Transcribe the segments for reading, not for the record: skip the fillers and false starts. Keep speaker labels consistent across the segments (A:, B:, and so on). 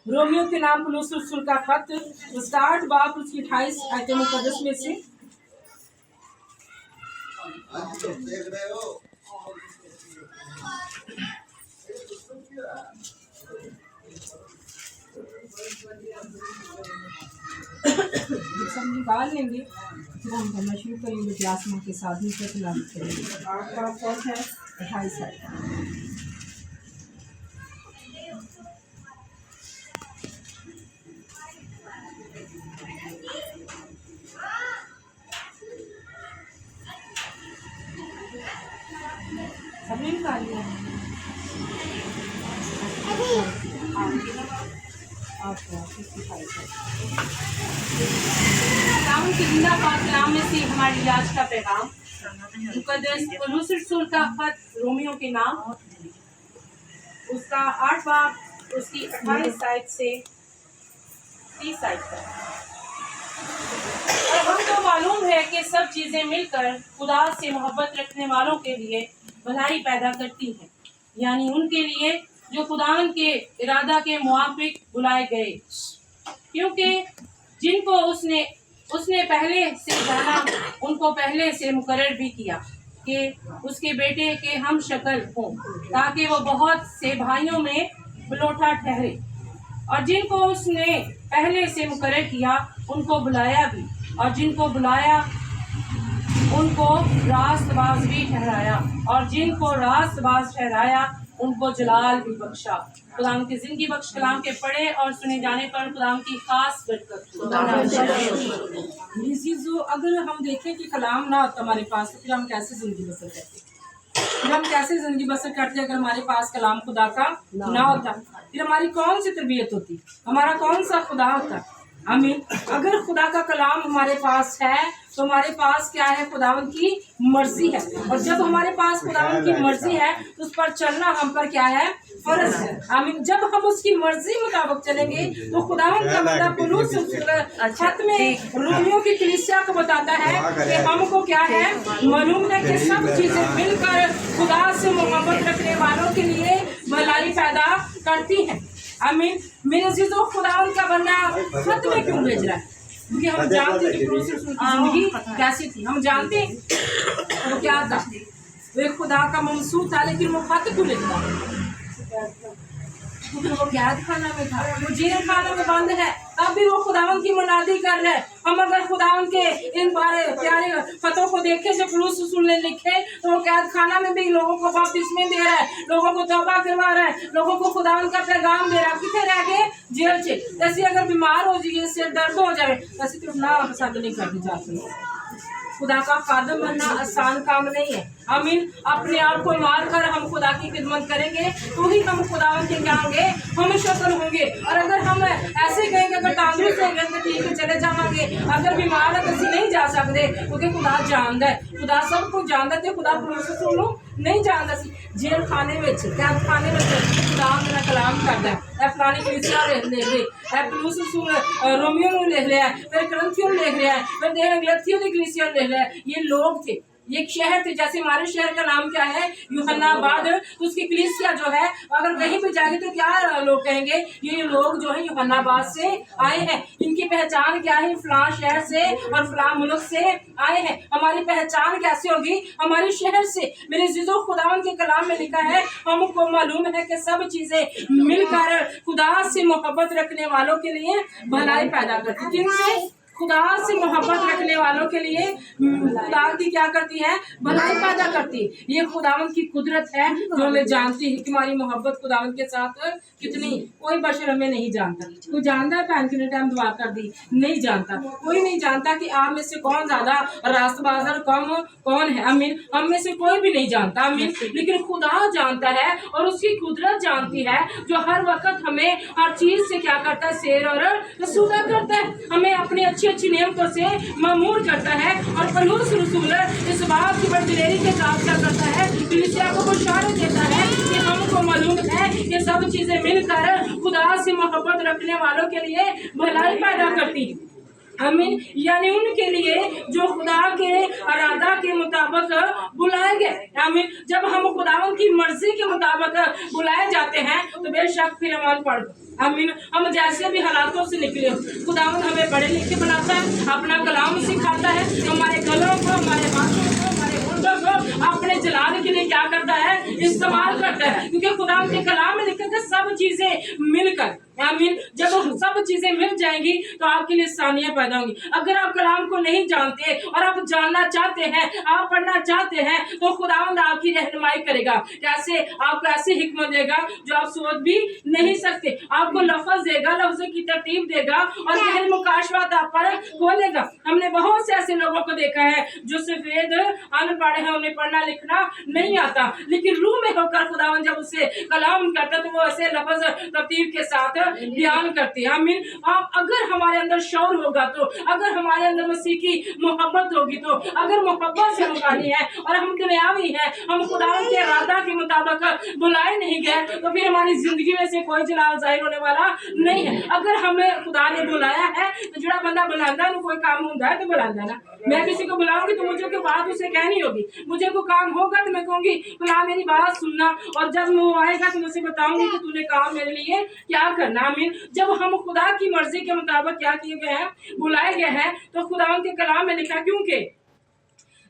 A: Romeo के नाम पुलुस रसूल का खत उसका 8 बाब उसकी 28 आयत मुकद्दस में से सब निकाल लेंगे, फिर हम पढ़ना शुरू करेंगे। क्लास माँ के साथ ही से तिलावत करेंगे। 8 का फर्क है 28 आयत। सबने निकाल लिया। कलाम में से हमारी आज का पैगाम मुकद्दस पौलुस रसूल का खत रोमियो के नाम उसका 8 बाब उसकी 28 आयत से 30 आयत तक। और हमको मालूम है कि सब चीजें मिलकर खुदा से मोहब्बत रखने वालों के लिए भलाई पैदा करती हैं, यानी उनके लिए जो खुदावन के इरादा के मुआफिक बुलाए गए, क्योंकि जिनको उसने पहले से जाना उनको पहले से मुकर्रर भी किया कि उसके बेटे के हम शक्ल हों, ताकि वो बहुत से भाइयों में बलौटा ठहरे। और जिनको उसने पहले से मुकर्रर किया उनको बुलाया भी, और जिनको बुलाया उनको रास्तबाज भी ठहराया, और जिनको रास्तबाज ठहराया उनको जलाल भी बख्शा। खुदाम की जिंदगी बख्श कलाम के पढ़े और सुने जाने पर खुदाम की खास बरकत। अगर हम देखें कि कलाम ना होता हमारे पास तो फिर हम कैसे जिंदगी बसर करते, फिर हम कैसे जिंदगी बसर करते अगर हमारे पास कलाम खुदा का ना होता, फिर हमारी कौन सी तरबियत होती, हमारा कौन सा खुदा होता। आमीन। अगर खुदा का कलाम हमारे पास है तो हमारे पास क्या है, खुदावन की मर्जी है, और जब हमारे पास खुदावन की मर्जी है तो उस पर चलना हम पर क्या है, फर्ज है। आमीन। जब हम उसकी मर्जी मुताबिक चलेंगे तो खुदावन का बंदा पौलुस खत में रोमियो की कलीसिया को बताता है कि हमको क्या है, मालूम है कि सब चीजें मिलकर खुदा से मोहब्बत रखने वालों के लिए भलाई पैदा करती हैं। आमीन। मेरे अजीजों, खुदावन का बंदा खत में क्यों भेज रहा है? क्योंकि हम जानते कि पौलुस रसूल की जिंदगी कैसी थी, हम जानते हैं वो क्या था, वो खुदा का मंसूर था, लेकिन वो खत क्यों लिखता? क्योंकि वो कैद खाना में था, वो जेल खाना में बंद है, तब भी वो खुदावन की मुनादी कर रहे हैं। हम अगर खुदावन के इन प्यारे खतों को देखे जो पौलुस रसूल ने लिखे, तो वो कैद खाना में भी लोगों को बपतिस्मे दे रहा है, लोगों को तौबा करवा रहा है, लोगों को खुदावन का पैगाम दे रहा है। कितने रह गए? जेल से। जैसे अगर बीमार हो जाइए, सिर दर्द हो जाए, वैसे तो ना पसंद नहीं करनी चाहती। खुदा का खादम बनना आसान काम नहीं है। आमीन। अपने आप को मार कर हम खुदा की खिदमत करेंगे तो ही हम खुदावन के क्या होंगे, हम शक्ल होंगे। और अगर हम ऐसे कहेंगे अगर तंदुरुस्त होंगे तो ठीक है चले जाएंगे, अगर बीमार है तो असं नहीं जा सकते, क्योंकि खुदा जानता है, खुदा सब कुछ जानता है। खुदा पौलुस रसूल नहीं जानता सी। जेल खाने में, कैद खाने में खुदा मेरा कलाम करता है, फलानी कलीसिया लिख दे, पौलुस रसूल रोमियो ने लिख लिया है, फिर करंथियों लिख रहा है, फिर गलातियों की कलीसिया लिख रहा है। ये लोग थे, ये एक शहर थे। जैसे हमारे शहर का नाम क्या है, यूहन्नाबाद, तो उसकी कलीसिया जो है अगर कहीं पे जाएंगे तो क्या लोग कहेंगे, ये लोग जो है यूहन्नाबाद से आए हैं, इनकी पहचान क्या है, फलां शहर से और फलां मुल्क से आए हैं। हमारी पहचान कैसे होगी, हमारे शहर से। मेरे अज़ीज़ों, खुदावन के कलाम में लिखा है हमको मालूम है कि सब चीजें मिलकर खुदा से मोहब्बत रखने वालों के लिए भलाई पैदा करती। किनसे? खुदा से मोहब्बत रखने वालों के लिए खुदा की क्या करती है, भलाई पैदा करती है। ये खुदावन की कुदरत है जो हमें जानती है कि हमारी मोहब्बत खुदावन के साथ कितनी। कोई बशर हमें नहीं जानता। कोई जानता है पहन के टाइम दुआ कर दी? नहीं जानता। कोई नहीं जानता कि आप में से कौन ज्यादा रास्तबाज और कौन है। आमीन। हम में से कोई भी नहीं जानता। आमीन। लेकिन खुदा जानता है और उसकी कुदरत जानती है, जो हर वक्त हमें हर चीज से क्या करता है, शेर और रसूदा करता है, हमें अपनी अच्छी नियमतों से मामूर करता है। और पौलुस रसूल इस बात की बड़ी दिलेरी के साथ क्या करता है, कलीसिया को बशारत देता है कि हमको मालूम है कि सब चीजें मिलकर खुदा से मोहब्बत रखने वालों के लिए भलाई पैदा करती है। आमीन। यानी उनके लिए जो खुदा के इरादा के मुताबिक बुलाए गए। आमीन। जब हम खुदावन की मर्जी के मुताबिक बुलाए जाते हैं तो बेशक फिर हम पढ़ आमीन। हम जैसे भी हालातों से निकले खुदावंद हमें पढ़े लिखे बनाता है, अपना कलाम सिखाता है, हमारे गलों को, हमारे हाथों को, हमारे होठों को अपने जलाल के लिए क्या करता है, इस्तेमाल करता है। क्योंकि खुदावंद के कलाम में लिखा है सब चीजें मिलकर, आमीन, जब सब चीजें मिल जाएंगी तो आपके लिए सानियां पैदा होंगी। अगर आप कलाम को नहीं जानते और आप जानना चाहते हैं, आप पढ़ना चाहते हैं, तो खुदावंद आपकी रहनुमाई करेगा। कैसे? आपको ऐसी हिकमत देगा जो आप सोच भी नहीं सकते। आपको लफ्ज देगा, लफ्जों की तरतीब देगा और गहन मुकाशवात आप पर खोलेगा। हमने बहुत से ऐसे लोगों को देखा है जो सफेद अनपढ़ है, उन्हें पढ़ना लिखना नहीं आता, लेकिन रूह में होकर खुदावंद जब उससे कलाम करता तो वो ऐसे लफ्ज तरतीब के साथ बयान करते हैं। आमीन। आप अगर हमारे अंदर शौर होगा तो, अगर हमारे अंदर मसीह की मोहब्बत होगी तो, अगर मोहब्बत से मुकानी है और हम दुनियावी हैं, हम खुदावंद के इरादा के मुताबिक बुलाए नहीं गए, तो फिर हमारी जिंदगी में से कोई जलाल जाहिर होने वाला नहीं है। अगर हमें खुदा ने बुलाया है तो जो बंदा बुलाता है कोई काम होता है तो बुलाता है ना। मैं किसी को बुलाऊंगी तो मुझे कोई बात उसे कहनी होगी, मुझे कोई काम होगा तो मैं कहूंगी खुदा मेरी बात सुनना, और जब वो आएगा तो मैं उसे बताऊंगी कि तूने काम मेरे लिए क्या करना। आमीन। जब हम खुदा की मर्जी के मुताबिक क्या किए गए हैं, बुलाए गए हैं, तो खुदा के कलाम में लिखा, क्योंकि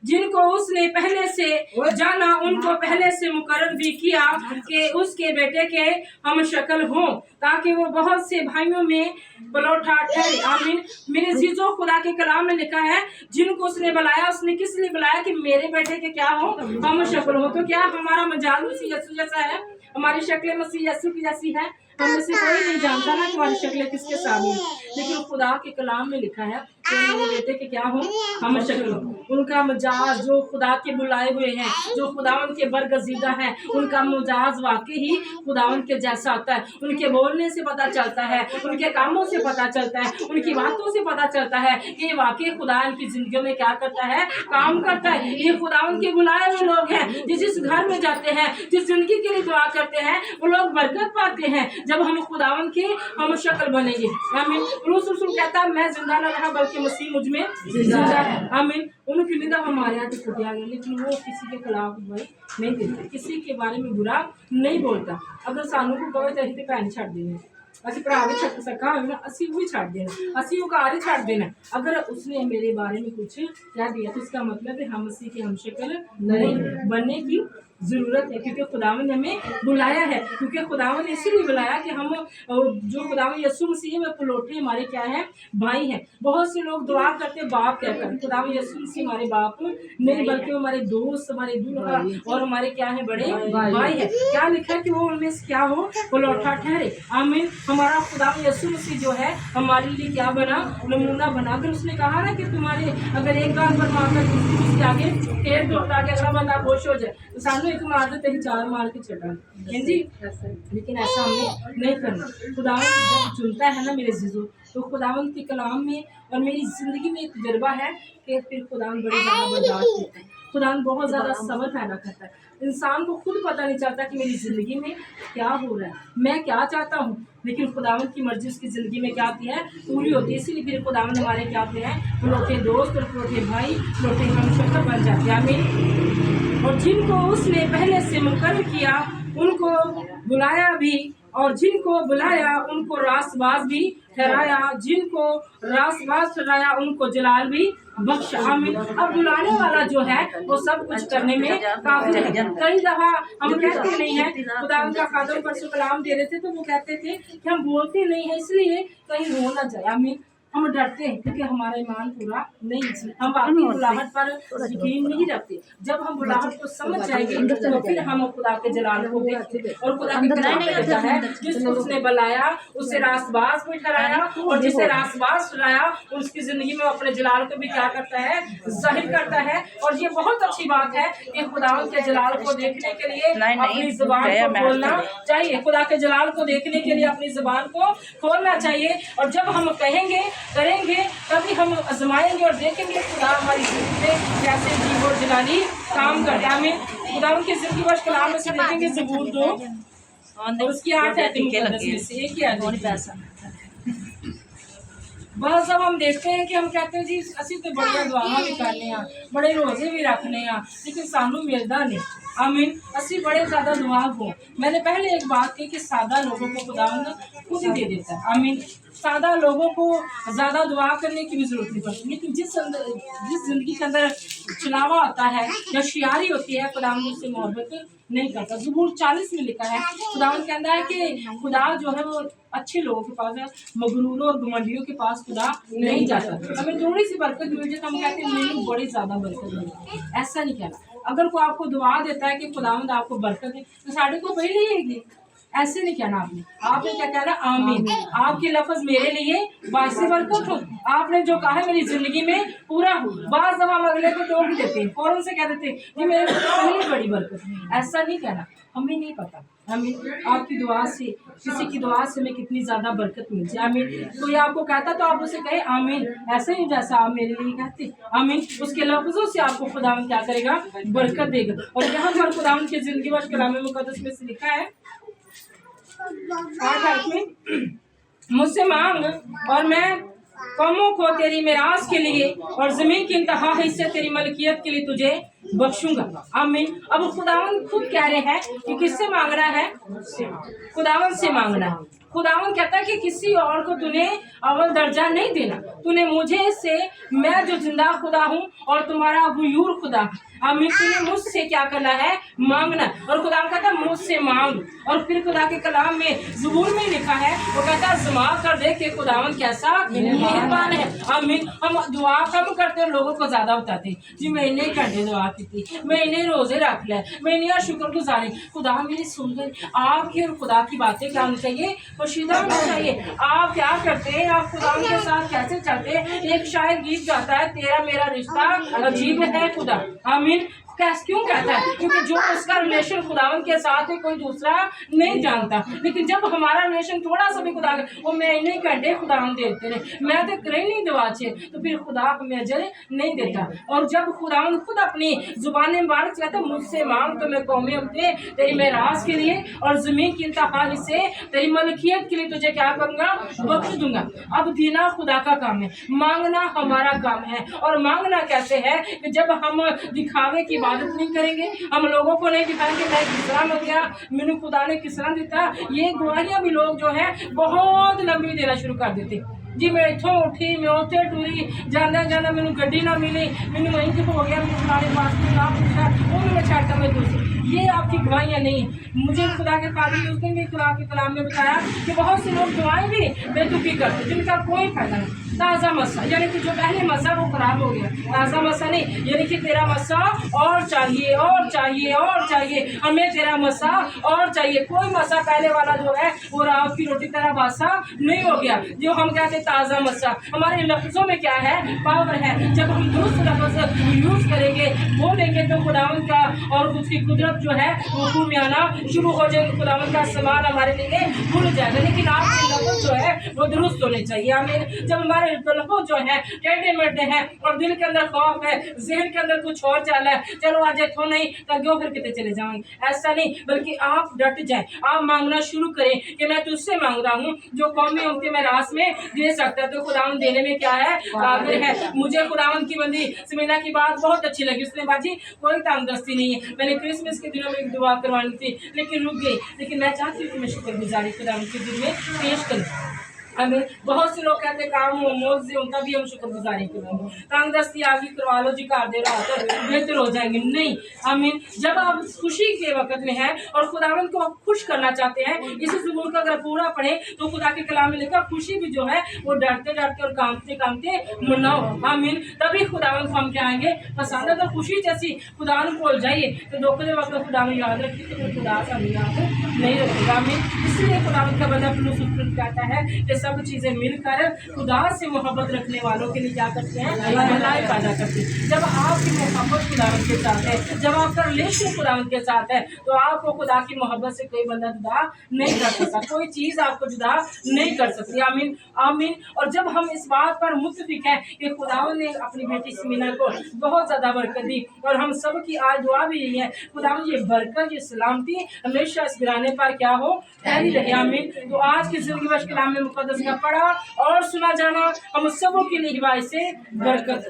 A: जिनको उसने पहले से जाना उनको पहले से मुकर्रर भी किया कि उसके बेटे के हम शक्ल हों, ताकि वो बहुत से भाइयों में पलौठा ठहरे। आमीन। मेरे जीजो, खुदा के कलाम में लिखा है जिनको उसने बुलाया, उसने किस लिए बुलाया? कि मेरे बेटे के क्या हो, हम शक्ल हो। तो क्या हमारा मजाज मसीह यीशु जैसा है? हमारी शक्लें मसीह यीशु की जैसी है? हम में से कोई नहीं जानता ना कि हमारी शक्लें किसके सामने, लेकिन खुदा के कलाम में लिखा है कि मेरे बेटे के क्या हो, हम शक्ल हो। उनका मजाज, जो खुदा के बुलाए हुए हैं, जो खुदावन के बरगजीदा हैं, उनका मजाज वाकई ही खुदावन के जैसा होता है। उनके बोलने से पता चलता है, उनके कामों से पता चलता है, उनकी बातों से पता चलता है कि वाकई खुदा इनकी जिंदगी में क्या करता है, काम करता है। ये खुदावन के बुलाए हुए लोग हैं। जिस घर में जाते हैं, जिस जिंदगी के लिए दुआ करते हैं, वो लोग बरकत पाते हैं जब हम खुदावन के हम शक्ल बनेंगे। आमीन। रसूल कहता है मैं जिंदा न रहा बल्कि मसीह मुझ में जिंदा है। आमीन। उनकी निंदा हमारे यहाँ तो कुटिया गया, लेकिन वो किसी के खिलाफ भाई नहीं देता, किसी के बारे में बुरा नहीं बोलता। अगर सानू को कहे तो अभी भैन छड़ देने, असं भरा भी छड़ सका हो ना, असी वो भी छड़ देना, असी वो कार ही छड़ देना। अगर उसने मेरे बारे में कुछ कह दिया तो इसका मतलब है हम मसीह के हम शक्ल नहीं बनने की जरूरत है, क्योंकि खुदावन ने हमें बुलाया है। क्योंकि खुदावन ने इसीलिए बुलाया कि हम जो खुदावन यीशु मसीह में पलोटे हमारे क्या है, भाई हैं। बहुत से लोग दुआ करते बाप कहकर, खुदावन यीशु मसीह हमारे बाप नहीं बल्कि हमारे दोस्त, हमारे दूल्हा और हमारे क्या है, बड़े भाई है। क्या लिखा है कि वो उनमें से क्या हो, पलोटा ठहरे। आमीन। हमारा खुदावन यीशु मसीह जो है हमारे लिए क्या बना, नमूना बना। अगर उसने कहा ना कि तुम्हारे अगर एक गाल पर मारकर उसके आगे टेढ़ दो ताकि अगला बंदा खुश हो जाए, तो सानू एक मार दे तेरी चार मार के चटा जी। लेकिन ऐसा हमें नहीं करना। खुदावन जब चुनता है ना मेरे जीजो, तो खुदावन के कलाम में और मेरी जिंदगी में एक तजर्बा है कि फिर खुदावन बड़ी ज़्यादा बर्दाश्त देता है, खुदावन बहुत ज़्यादा सब्र पैदा करता है। इंसान को खुद पता नहीं चलता कि मेरी ज़िंदगी में क्या हो रहा है, मैं क्या चाहता हूँ, लेकिन खुदावन की मर्जी उसकी ज़िंदगी में क्या होती है, पूरी होती है। इसीलिए फिर खुदावन हमारे क्या होते हैं, पलोटे दोस्त और पलोटे भाई, पलोटे हम शक्ल बन जाते हैं। आमीन। और जिनको उसने पहले से मुकर्रर किया उनको बुलाया भी, और जिनको बुलाया उनको रासबाज भी ठहराया, जिनको रासबाज ठहराया उनको जलाल भी बख्शा। आमीन। अब बुलाने वाला जो है वो सब कुछ करने में काफी है। कई दफा हम कहते नहीं है, खुदा उनका खादम पर कलाम दे रहे थे तो वो कहते थे कि हम बोलते नहीं है इसलिए कहीं हो ना जाए। आमीन। हम डरते हैं क्योंकि हमारा ईमान पूरा नहीं है, हम बाकी बुलाहट पर यकीन नहीं रखते। जब हम बुलाहट को समझ जाएंगे तो फिर हम खुदा के जलाल को देखते। और खुदा के कलाम में लिखा है जिसको उसने बुलाया उसे रासबाज भी ठहराया, और जिसे रासबाज ठहराया उसकी जिंदगी में अपने जलाल को भी क्या करता है, जाहिर करता है। और ये बहुत अच्छी बात है कि खुदा के जलाल को देखने के लिए अपनी जुबान को खोलना चाहिए, खुदा के जलाल को देखने के लिए अपनी जुबान को खोलना चाहिए। और जब हम कहेंगे करेंगे तभी हम आजमाएंगे और देखेंगे खुदा हमारी जिंदगी में कैसे जीव और जलाली काम करता है। हमें खुदा उनकी जिंदगी वर्ष कलाम में से देखेंगे ज़बूर 2 और उसकी 8 है से एक ही बहुत सब हम देखते हैं कि हम कहते हैं जी असी तो बड़िया दुआवां भी करने, बड़े रोजे भी रखने, लेकिन सानू मिलता नहीं। आमीन। असी बड़े ज़्यादा दुआ हो। मैंने पहले एक बात की कि सादा लोगों को खुदावंद खुद ही दे देता है। आमीन। सादा लोगों को ज़्यादा दुआ करने की भी ज़रूरत नहीं पड़ती, लेकिन जिस ज़िंदगी के अंदर चलावा आता है या शियारी होती है, खुदावंद उससे मोहब्बत नहीं करता। ज़बूर 40 में लिखा है, खुदावंद कहता है कि खुदा जो है वो अच्छे लोगों के पास है, मगरूरों और घमंडियों के पास खुदा नहीं जाता। हमें थोड़ी सी बरकत मिल जाए तो हम कहते हैं मेरी बड़ी ज़्यादा बरकत मिली। ऐसा नहीं कहना। अगर कोई आपको दुआ देता है कि खुदावंद आपको बरकत दे, तो साढ़े को पहले ही ऐसे नहीं कहना आपने क्या कहना, आमीन। आपके लफ्ज मेरे लिए बाइस बरकत हो। आपने जो कहा है मेरी जिंदगी में पूरा हो। बार जब हम अगले को टोक देते हैं, फौरन से कह देते हैं ये मेरे को पहली बड़ी बरकत। ऐसा नहीं कहना, हमें नहीं पता हमें आपकी दुआ से, किसी की दुआ से हमें कितनी ज्यादा बरकत मिल जाए। आमीन। कोई आपको कहता तो आप उसे कहे आमीन, ऐसे ही जैसा आप मेरे लिए कहते आमीन। उसके लफ्जों से आपको खुदावंद क्या करेगा, बरकत देगा। और यहाँ पर खुदावंद की जिंदगी बश कलाम मुकद्दस में से लिखा है, मुझसे मांग और मैं कौमों को तेरी मिरास के लिए और जमीन की इंतहा हिस्से तेरी मलकियत के लिए तुझे बख्शूंगा। आमीन। अब खुदावंद खुद कह रहे हैं कि किससे मांगना है, खुदावंद से मांगना है। खुदावंद कहता है कि किसी और को तूने अव्वल दर्जा नहीं देना, तूने मुझे से, मैं जो जिंदा खुदा हूँ और तुम्हारा गुयूर खुदा। आमीन। तूने मुझसे क्या करना है, मांगना। और खुदा कहता है मुझसे मांग। और फिर खुदा के कलाम में ज़बूर में लिखा है, वो कहता है जमा कर दे कि खुदावंद कैसा मेहरबान है। आमीन। हम दुआ कम करते हैं, लोगों को ज्यादा बताते जी मैं इन्हें घंटे दुआ की थी, मैं इन्हें रोजे रख लिया, मैं इन्हें शुक्र गुजारी। खुदा मेरी सुन गई। आपकी और खुदा की बातें क्या होनी चाहिए, पोशीदा होना चाहिए। आप क्या करते हैं, आप खुदा के साथ कैसे चलते हैं। एक शायर गीत गाता है, तेरा मेरा रिश्ता अजीब है खुदा। आमीन। क्यों कहता है, क्योंकि जो उसका रिलेशन खुदावन के साथ है कोई दूसरा नहीं जानता। लेकिन जब हमारा रिलेशन थोड़ा सा भी खुदा वो मैं इन्हीं घंटे खुदावन देते रहे, मैं तो करे नहीं दुआ छे, तो फिर खुदा हमें अजर नहीं देता। और जब खुदावन खुद अपनी जुबान मुबारक कहता है मुझसे मांग तो मैं कौमें होते तेरी मेरास के लिए और जमीन की इंतहा से तेरी मलकियत के लिए तुझे क्या करूंगा, बख्श दूंगा। अब देना खुदा का काम है, मांगना हमारा काम है। और मांगना कैसे है कि जब हम दिखावे की इबादत नहीं करेंगे, हम लोगों को नहीं दिखाएंगे मैं किस तरह हो गया, मैंने खुदा ने किस तरह दिता। ये गवाहियां भी लोग जो है बहुत लंबी देना शुरू कर देते जी। मैं इतों उठी, मैं उत्थे टूरी, जाना जाना मैंने गड्डी ना मिली, मैंने वहीं से हो गया, मैंने फलाने पास ना पूछा, वो मैं छाटा में दूसरी। ये आपकी गवाहियां नहीं है। मुझे खुदा के काबिल उसने भी खुदा के कलाम में बताया कि बहुत से लोग दुआएं भी बेतुकी करते जिनका कोई फायदा नहीं। ताज़ा मसा यानी कि जो पहले मसा वो खराब हो गया, ताज़ा मसा नहीं, यानी कि तेरा मसा और चाहिए और चाहिए और चाहिए, हमें तेरा मसा और चाहिए। कोई मसा पहले वाला जो है वो रात की रोटी तरह बासा नहीं हो गया। जो हम कहते ताज़ा मसा, हमारे लफ्ज़ों में क्या है, पावर है। जब हम दुरुस्त लफ्ज़ यूज़ करेंगे, बोलेंगे तो खुदावंद का और उसकी कुदरत जो है वो में आना शुरू हो जाएगी। खुदावंद का सामान हमारे लिए भूल जाएगा। लेकिन आपके लफ्ज़ जो है वो दुरुस्त होने चाहिए। आमीन। जब हमारे लफ्ज़ जो है टेढ़े मेढ़े हैं और दिल के अंदर खौफ है, ज़हन के अंदर कुछ और चाल है, चलो आज तो नहीं तो क्यों फिर कितने चले जाएंगे, ऐसा नहीं। बल्कि आप डट जाए, आप मांगना शुरू करें कि मैं तुझसे मांग रहा हूँ जो कौमी उनके मैं रास में दे सकता है। तो खुदावंद देने में क्या है, काबिल है। मुझे खुदावंद की बंदी समीना की बात बहुत अच्छी लगी। उसने बाजी कोई तंगदस्ती नहीं है, मैंने क्रिसमस के दिनों में एक दुआ करवानी थी लेकिन रुक गई। लेकिन मैं चाहती हूँ कि मैं शुक्रगुजारी खुदावंद के दिन में पेश करूँ। हमें बहुत से लोग कहते काम मौज से उनका भी हम शुक्रगुजारी करेंगे, तंगदस्ती आगे करवा लो जी, कर दे रहा तो बेहतर हो जाएंगे। नहीं, आमीन। जब आप खुशी के वक्त में हैं और खुदावंद को आप खुश करना चाहते हैं, इसी ज़बूर का अगर पूरा पढ़े तो खुदा के कलाम में लिखा खुशी भी जो है वो डरते डरते और कामते कामते मनाओ। आमीन। तभी खुदावंद को हम क्या आएंगे पसंद है। तो खुशी जैसी खुदावंद भूल जाइए तो धोखे वक्त खुदावंद याद रखिए तो खुदा से हमें याद नहीं रखेगा। आमीन। इसलिए खुदावंद का बंदा कहता है कि सब चीजें मिलकर खुदा से मोहब्बत रखने वालों के लिए क्या करते हैं, भलाई पैदा करते हैं। जब आपकी मोहब्बत खुदावंद के साथ है, जब आपका रिलेशन खुदावंद के साथ है, तो आपको खुदा की मोहब्बत से कोई बंदा जुदा नहीं कर सकता, कोई चीज आपको जुदा नहीं कर सकती। आमीन। आमीन। और जब हम इस बात पर मुत्तफिक हैं कि खुदावंद ने अपनी बेटी समीना को बहुत ज्यादा बरकत दी और हम सब की आज दुआ भी यही है खुदावंद ये बरकत ये सलामती हमेशा इस गिराने पर क्या हो, ठहरी रहे। आमीन। तो आज की जिंदगी बश कलाम में मुकद्दस का पढ़ा और सुना जाना हम सबों के लिए हिदायत से बरकत।